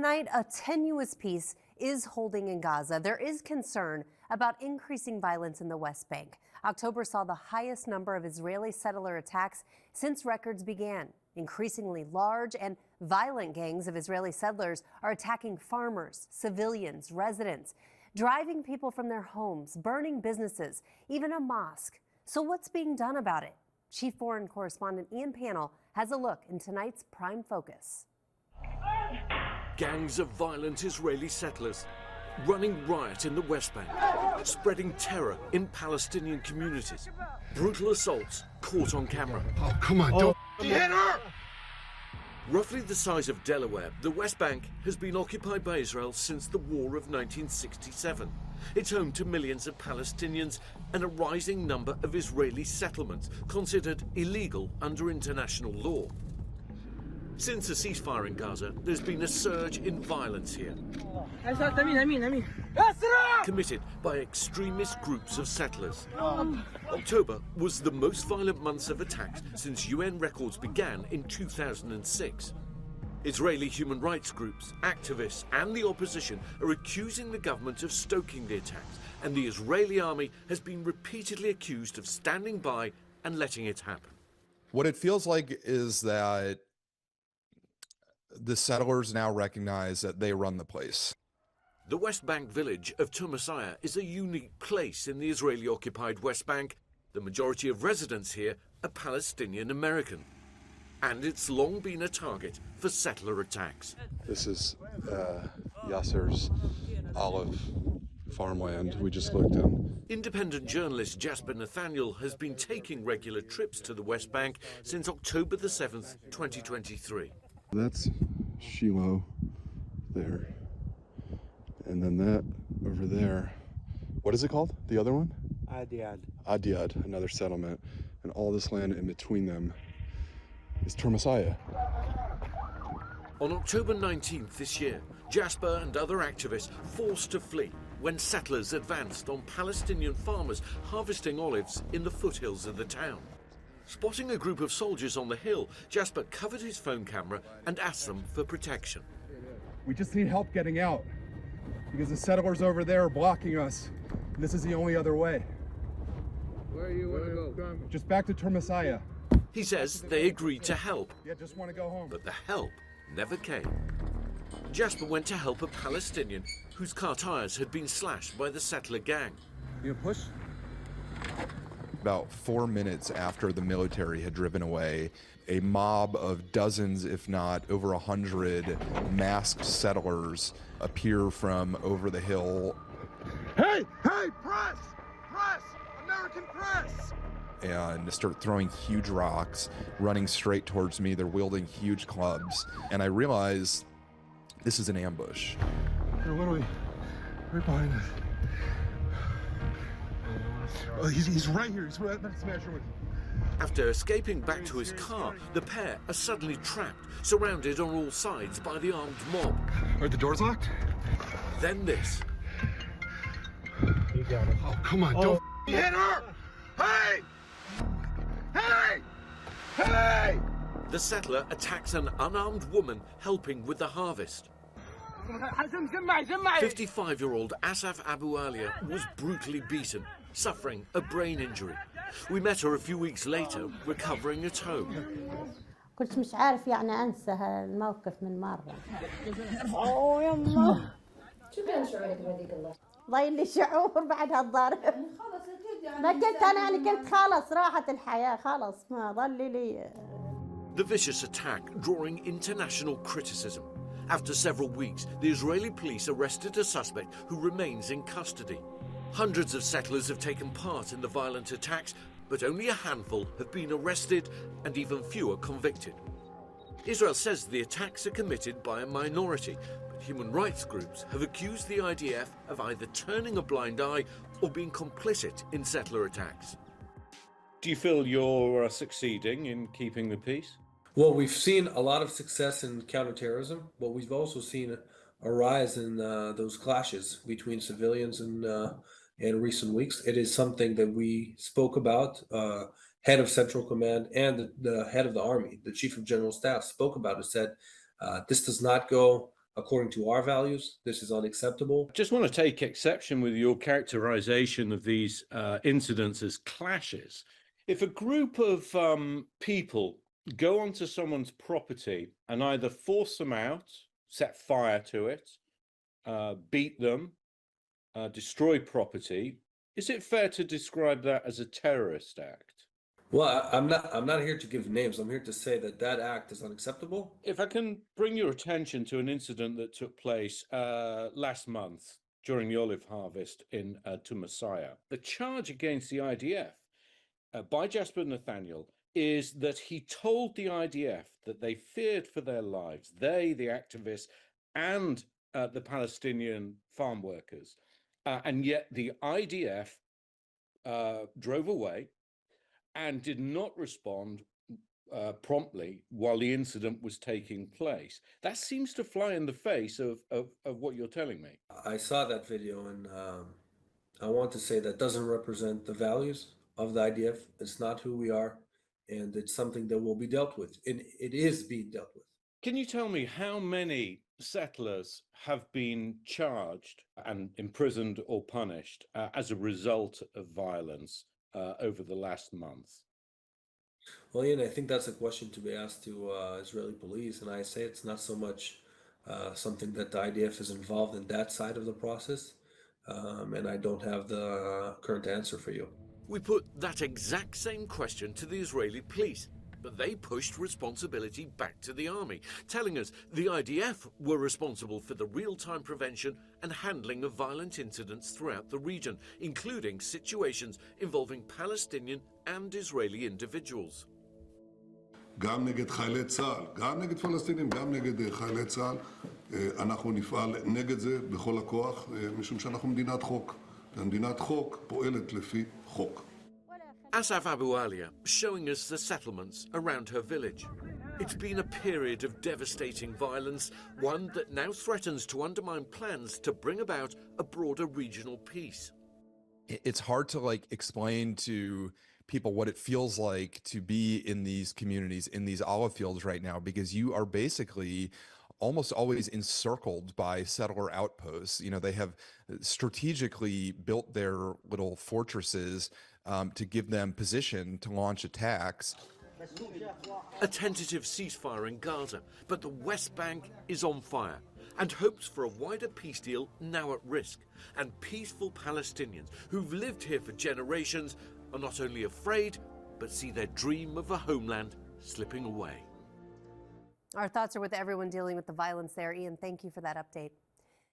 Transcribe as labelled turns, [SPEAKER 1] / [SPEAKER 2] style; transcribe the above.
[SPEAKER 1] tonight, a tenuous peace is holding in Gaza. There is concern about increasing violence in the West Bank. October saw the highest number of Israeli settler attacks since records began. Increasingly large and violent gangs of Israeli settlers are attacking farmers, civilians, residents, driving people from their homes, burning businesses, even a mosque. So what's being done about it? Chief Foreign Correspondent Ian Pannell has a look in tonight's Prime Focus.
[SPEAKER 2] Gangs of violent Israeli settlers running riot in the West Bank, spreading terror in Palestinian communities. Brutal assaults caught on camera.
[SPEAKER 3] Oh, come on, don't hit her!
[SPEAKER 2] Roughly the size of Delaware, the West Bank has been occupied by Israel since the War of 1967. It's home to millions of Palestinians and a rising number of Israeli settlements considered illegal under international law. Since a ceasefire in Gaza, there's been a surge in violence here, committed by extremist groups of settlers. October was the most violent month of attacks since UN records began in 2006. Israeli human rights groups, activists and the opposition are accusing the government of stoking the attacks, and the Israeli army has been repeatedly accused of standing by and letting it happen.
[SPEAKER 4] What it feels like is that the settlers now recognize that they run the place.
[SPEAKER 2] The West Bank village of Tumasaya is a unique place in the Israeli-occupied West Bank. The majority of residents here are Palestinian American, and it's long been a target for settler attacks.
[SPEAKER 3] This is Yasser's olive farmland we just looked in.
[SPEAKER 2] Independent journalist Jasper Nathaniel has been taking regular trips to the West Bank since October the 7th, 2023.
[SPEAKER 3] That's Shiloh there. And then that over there, what is it called? The other one?
[SPEAKER 5] Adiad.
[SPEAKER 3] Adiad, another settlement. And all this land in between them is Turmasaya.
[SPEAKER 2] On October 19th this year, Jasper and other activists forced to flee when settlers advanced on Palestinian farmers harvesting olives in the foothills of the town. Spotting a group of soldiers on the hill, Jasper covered his phone camera and asked them for protection.
[SPEAKER 6] We just need help getting out because the settlers over there are blocking us, and this is the only other way.
[SPEAKER 5] Where do you want to go?
[SPEAKER 6] Just back to Turmasaya.
[SPEAKER 2] He says they agreed to help,
[SPEAKER 6] Yeah, just want to go home.
[SPEAKER 2] but the help never came. Jasper went to help a Palestinian whose car tires had been slashed by the settler gang.
[SPEAKER 6] You push?
[SPEAKER 4] About 4 minutes after the military had driven away, a mob of dozens, if not over 100 masked settlers appear from over the hill.
[SPEAKER 3] Hey, press! Press! American press!
[SPEAKER 4] And start throwing huge rocks, running straight towards me. They're wielding huge clubs. And I realize this is an ambush.
[SPEAKER 3] They're literally right behind us. Oh, he's right here. He's right. Smash him with you.
[SPEAKER 2] After escaping back to his car, the pair are suddenly trapped, surrounded on all sides by the armed mob.
[SPEAKER 3] Are the doors locked?
[SPEAKER 2] Then this.
[SPEAKER 5] You got it.
[SPEAKER 3] Oh, come on. Don't hit her! Hey! Hey! Hey!
[SPEAKER 2] The settler attacks an unarmed woman helping with the harvest. 55-year-old Asaf Abu Alia was brutally beaten, suffering a brain injury. We met her a few weeks later, recovering at home.
[SPEAKER 7] كنت مش عارف يعني أنسى هالموقف من مرة. أوه يما. شو كان شعورك بهذيك اللحظة؟ ضايل لي شعور بعد هالضرب. ما كنت أنا يعني كنت خلاص راحت الحياة خلاص ما ضل لي.
[SPEAKER 2] The vicious attack drawing international criticism. After several weeks, the Israeli police arrested a suspect who remains in custody. Hundreds of settlers have taken part in the violent attacks, but only a handful have been arrested and even fewer convicted. Israel says the attacks are committed by a minority, but human rights groups have accused the IDF of either turning a blind eye or being complicit in settler attacks.
[SPEAKER 8] Do you feel you're succeeding in keeping the peace?
[SPEAKER 9] Well, we've seen a lot of success in counterterrorism, but we've also seen a rise in those clashes between civilians in recent weeks. It is something that we spoke about. Head of Central Command and the head of the Army, the Chief of General Staff, spoke about it, said this does not go according to our values, this is unacceptable.
[SPEAKER 8] Just want to take exception with your characterization of these incidents as clashes. If a group of people go onto someone's property and either force them out, set fire to it, beat them, destroy property, is it fair to describe that as a terrorist act?
[SPEAKER 9] Well, I'm not here to give names. I'm here to say that that act is unacceptable.
[SPEAKER 8] If I can bring your attention to an incident that took place last month during the olive harvest in Tumasaya. The charge against the IDF by Jasper Nathaniel is that he told the IDF that they feared for their lives, they, the activists, and the Palestinian farm workers. And yet the IDF drove away and did not respond promptly while the incident was taking place. That seems to fly in the face of what you're telling me.
[SPEAKER 9] I saw that video, and I want to say that doesn't represent the values of the IDF. It's not who we are, and it's something that will be dealt with, and it is being dealt with.
[SPEAKER 8] Can you tell me how many settlers have been charged and imprisoned or punished as a result of violence over the last month?
[SPEAKER 9] Well, Ian, I think that's a question to be asked to Israeli police, and I say it's not so much something that the IDF is involved in that side of the process, and I don't have the current answer for you.
[SPEAKER 2] We put that exact same question to the Israeli police, but they pushed responsibility back to the army, telling us the IDF were responsible for the real-time prevention and handling of violent incidents throughout the region, including situations involving Palestinian and Israeli individuals.
[SPEAKER 10] גם נגד חיילי צה"ל, גם נגד פלסטינים, גם נגד חיילי צה"ל. אנחנו נפעל נגד זה בכל הכוח, משום שאנחנו מדינת חוק. ומדינת חוק פועלת לפי חוק.
[SPEAKER 2] Asaf Abu Alia showing us the settlements around her village. It's been a period of devastating violence, one that now threatens to undermine plans to bring about a broader regional peace.
[SPEAKER 4] It's hard to explain to people what it feels like to be in these communities, in these olive fields right now, because you are basically almost always encircled by settler outposts. You know, they have strategically built their little fortresses to give them position to launch attacks.
[SPEAKER 2] A tentative ceasefire in Gaza, but the West Bank is on fire, and hopes for a wider peace deal now at risk. And peaceful Palestinians who've lived here for generations are not only afraid, but see their dream of a homeland slipping away.
[SPEAKER 1] Our thoughts are with everyone dealing with the violence there. Ian, thank you for that update.